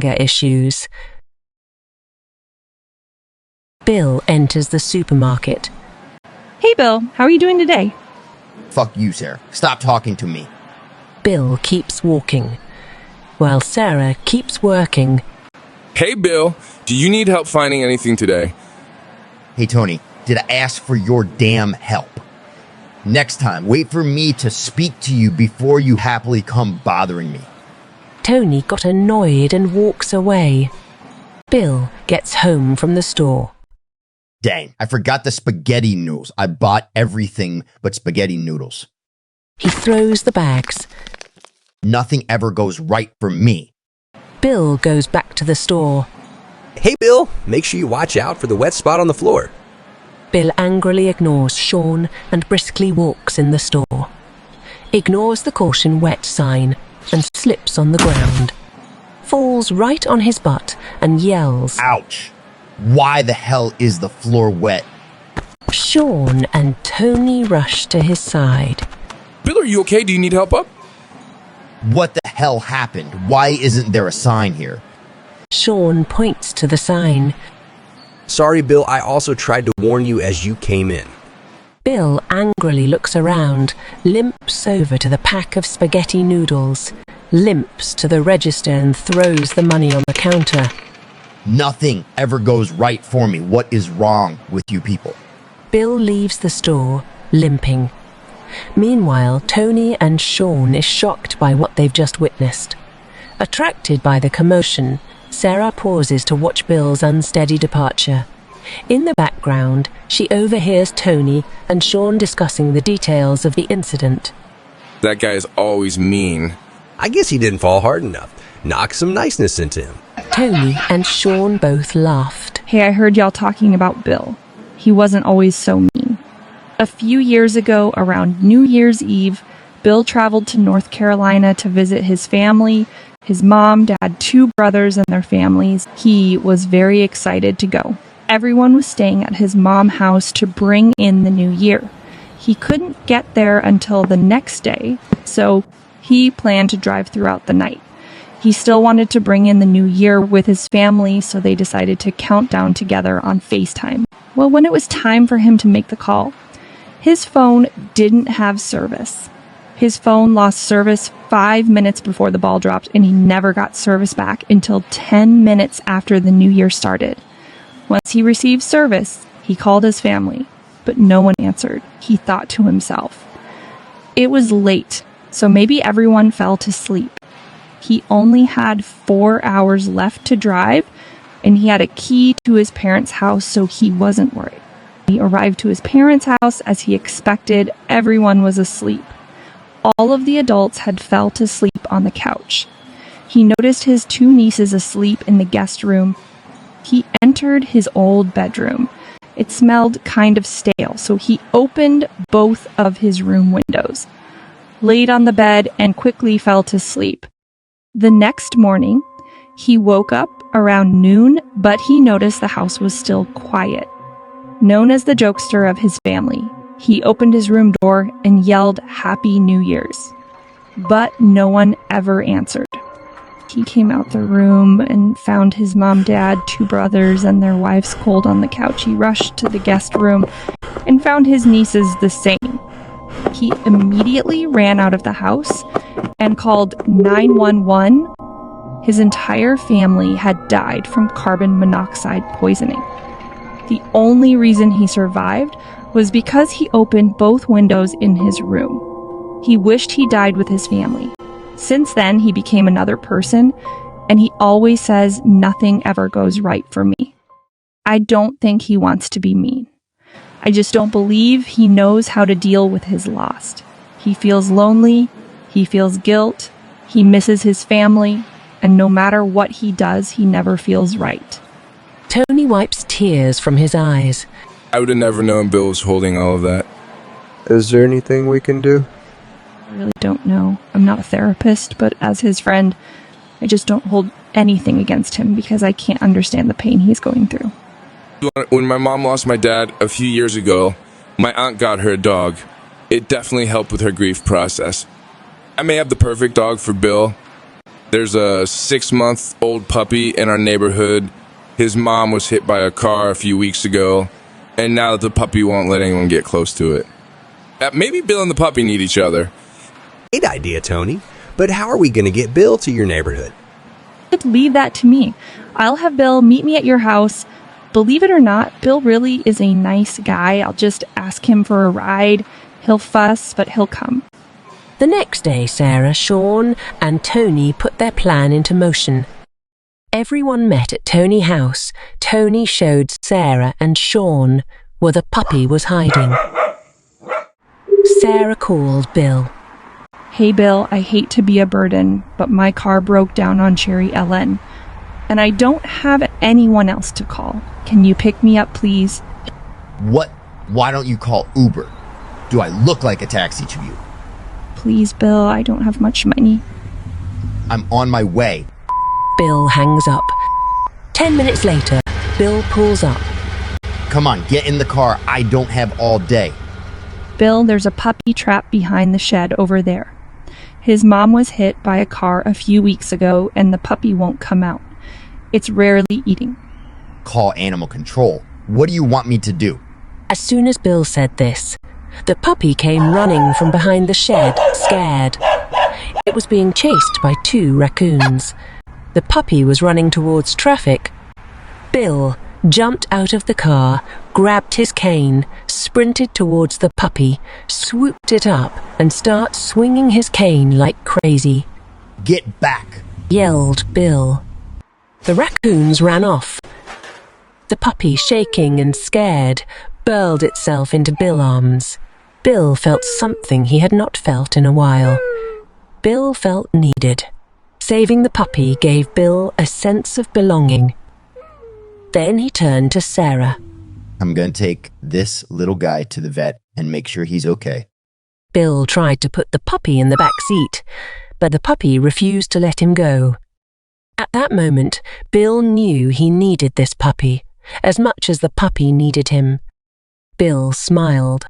anger issues. Bill enters the supermarket. Hey Bill, how are you doing today? Fuck you, Sarah. Stop talking to me. Bill keeps walking, while Sarah keeps working. Hey Bill, do you need help finding anything today? Hey Tony, did I ask for your damn help? Next time, wait for me to speak to you before you happily come bothering me. Tony got annoyed and walks away. Bill gets home from the store. Dang, I forgot the spaghetti noodles. I bought everything but spaghetti noodles. He throws the bags. Nothing ever goes right for me. Bill goes back to the store. Hey Bill, make sure you watch out for the wet spot on the floor. Bill angrily ignores Sean and briskly walks in the store. Ignores the caution wet sign and slips on the ground. Falls right on his butt and yells, Ouch! Why the hell is the floor wet? Sean and Tony rush to his side. Bill, are you okay? Do you need help up? What the hell happened? Why isn't there a sign here? Sean points to the sign. Sorry Bill, I also tried to warn you as you came in. Bill angrily looks around, limps over to the pack of spaghetti noodles, limps to the register and throws the money on the counter. Nothing ever goes right for me. What is wrong with you people? Bill leaves the store, limping. Meanwhile, Tony and Sean is shocked by what they've just witnessed. Attracted by the commotion, Sarah pauses to watch Bill's unsteady departure. In the background, she overhears Tony and Sean discussing the details of the incident. That guy is always mean. I guess he didn't fall hard enough. Knock some niceness into him. Tony and Sean both laughed. Hey, I heard y'all talking about Bill. He wasn't always so mean. A few years ago, around New Year's Eve, Bill traveled to North Carolina to visit his family. His mom, dad, 2 brothers and their families. He was very excited to go. Everyone was staying at his mom's house to bring in the new year. He couldn't get there until the next day, so he planned to drive throughout the night. He still wanted to bring in the new year with his family, so they decided to count down together on FaceTime. Well, when it was time for him to make the call, his phone didn't have service. His phone lost service 5 minutes before the ball dropped, and he never got service back until 10 minutes after the new year started. Once he received service, he called his family, but no one answered. He thought to himself, it was late, so maybe everyone fell to sleep. He only had 4 hours left to drive, and he had a key to his parents' house, so he wasn't worried. He arrived to his parents' house as he expected. Everyone was asleep. All of the adults had fell to sleep on the couch. He noticed his 2 nieces asleep in the guest room. He entered his old bedroom. It smelled kind of stale, so he opened both of his room windows, laid on the bed, and quickly fell to sleep. The next morning, he woke up around noon, but he noticed the house was still quiet. Known as the jokester of his family, he opened his room door and yelled Happy New Year's. But no one ever answered. He came out the room and found his mom, dad, 2 brothers, and their wives cold on the couch. He rushed to the guest room and found his nieces the same. He immediately ran out of the house and called 911. His entire family had died from carbon monoxide poisoning. The only reason he survived was because he opened both windows in his room. He wished he died with his family. Since then, he became another person, and he always says nothing ever goes right for me. I don't think he wants to be mean. I just don't believe he knows how to deal with his loss. He feels lonely, he feels guilt, he misses his family, and no matter what he does, he never feels right. Tony wipes tears from his eyes. I would have never known Bill was holding all of that. Is there anything we can do? I really don't know. I'm not a therapist, but as his friend, I just don't hold anything against him because I can't understand the pain he's going through. When my mom lost my dad a few years ago, my aunt got her a dog. It definitely helped with her grief process. I may have the perfect dog for Bill, There's a 6-month-old puppy in our neighborhood. His mom was hit by a car a few weeks ago, and now the puppy won't let anyone get close to it. Maybe Bill and the puppy need each other. Great idea, Tony. But how are we going to get Bill to your neighborhood? Leave that to me. I'll have Bill meet me at your house. Believe it or not, Bill really is a nice guy. I'll just ask him for a ride. He'll fuss, but he'll come. The next day, Sarah, Sean, and Tony put their plan into motion. Everyone met at Tony's house. Tony showed Sarah and Sean where the puppy was hiding. Sarah called Bill. Hey, Bill, I hate to be a burden, but my car broke down on Cherry LN, and I don't have anyone else to call. Can you pick me up, please? What? Why don't you call Uber? Do I look like a taxi to you? Please, Bill, I don't have much money. I'm on my way. Bill hangs up. 10 minutes later, Bill pulls up. Come on, get in the car. I don't have all day. Bill, there's a puppy trap behind the shed over there. His mom was hit by a car a few weeks ago, and the puppy won't come out. It's rarely eating. Call animal control. What do you want me to do? As soon as Bill said this, the puppy came running from behind the shed, scared. It was being chased by 2 raccoons. The puppy was running towards traffic. Bill jumped out of the car, grabbed his cane, sprinted towards the puppy, swooped it up, and started swinging his cane like crazy. Get back! Yelled Bill. The raccoons ran off. The puppy, shaking and scared, burled itself into Bill's arms. Bill felt something he had not felt in a while. Bill felt needed. Saving the puppy gave Bill a sense of belonging. Then he turned to Sarah. I'm going to take this little guy to the vet and make sure he's okay. Bill tried to put the puppy in the back seat, but the puppy refused to let him go. At that moment, Bill knew he needed this puppy as much as the puppy needed him. Bill smiled.